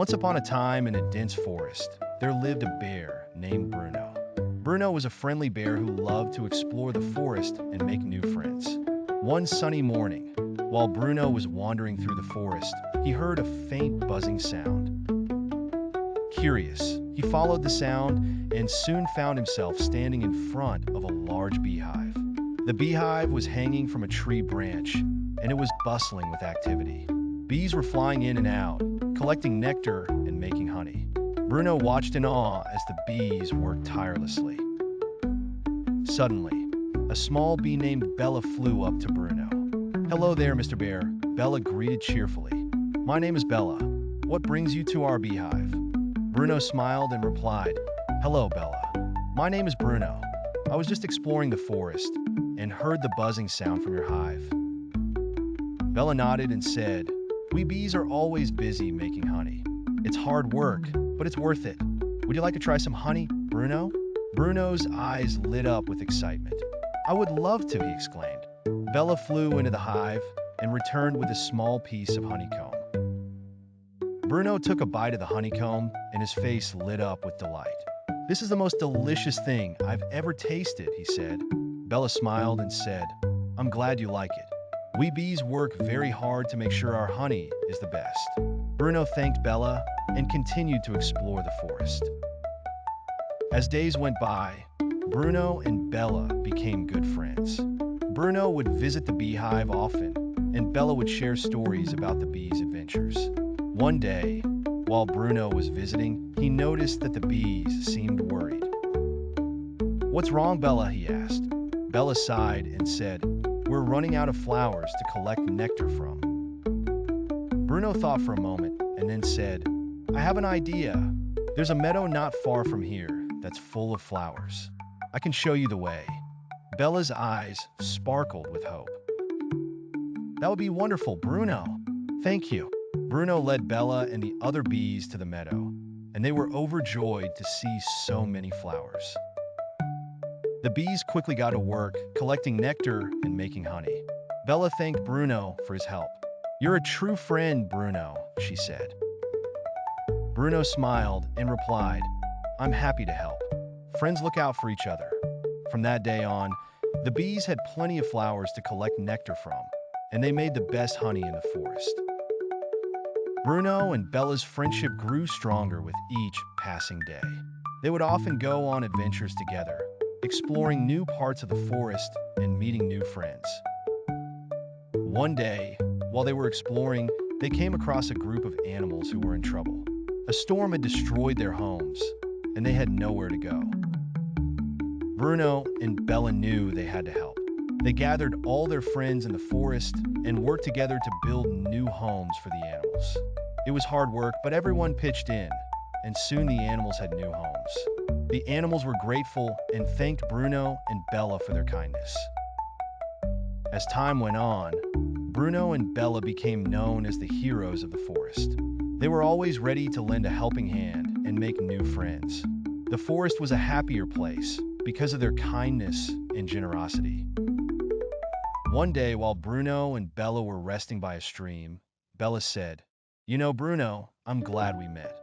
Once upon a time in a dense forest, there lived a bear named Bruno. Bruno was a friendly bear who loved to explore the forest and make new friends. One sunny morning, while Bruno was wandering through the forest, he heard a faint buzzing sound. Curious, he followed the sound and soon found himself standing in front of a large beehive. The beehive was hanging from a tree branch, and it was bustling with activity. Bees were flying in and out, collecting nectar and making honey. Bruno watched in awe as the bees worked tirelessly. Suddenly, a small bee named Bella flew up to Bruno. "Hello there, Mr. Bear," Bella greeted cheerfully. "My name is Bella. What brings you to our beehive?" Bruno smiled and replied, "Hello, Bella. My name is Bruno. I was just exploring the forest and heard the buzzing sound from your hive." Bella nodded and said, "We bees are always busy making honey. It's hard work, but it's worth it. Would you like to try some honey, Bruno?" Bruno's eyes lit up with excitement. "I would love to," he exclaimed. Bella flew into the hive and returned with a small piece of honeycomb. Bruno took a bite of the honeycomb and his face lit up with delight. "This is the most delicious thing I've ever tasted," he said. Bella smiled and said, "I'm glad you like it. We bees work very hard to make sure our honey is the best." Bruno thanked Bella and continued to explore the forest. As days went by, Bruno and Bella became good friends. Bruno would visit the beehive often, and Bella would share stories about the bees' adventures. One day, while Bruno was visiting, he noticed that the bees seemed worried. "What's wrong, Bella?" he asked. Bella sighed and said, "We're running out of flowers to collect nectar from." Bruno thought for a moment and then said, "I have an idea. There's a meadow not far from here that's full of flowers. I can show you the way." Bella's eyes sparkled with hope. "That would be wonderful, Bruno. Thank you." Bruno led Bella and the other bees to the meadow, and they were overjoyed to see so many flowers. The bees quickly got to work, collecting nectar and making honey. Bella thanked Bruno for his help. "You're a true friend, Bruno," she said. Bruno smiled and replied, "I'm happy to help. Friends look out for each other." From that day on, the bees had plenty of flowers to collect nectar from, and they made the best honey in the forest. Bruno and Bella's friendship grew stronger with each passing day. They would often go on adventures together, exploring new parts of the forest and meeting new friends. One day, while they were exploring, they came across a group of animals who were in trouble. A storm had destroyed their homes, and they had nowhere to go. Bruno and Bella knew they had to help. They gathered all their friends in the forest and worked together to build new homes for the animals. It was hard work, but everyone pitched in, and soon the animals had new homes. The animals were grateful and thanked Bruno and Bella for their kindness. As time went on, Bruno and Bella became known as the heroes of the forest. They were always ready to lend a helping hand and make new friends. The forest was a happier place because of their kindness and generosity. One day, while Bruno and Bella were resting by a stream, Bella said, "You know, Bruno, I'm glad we met."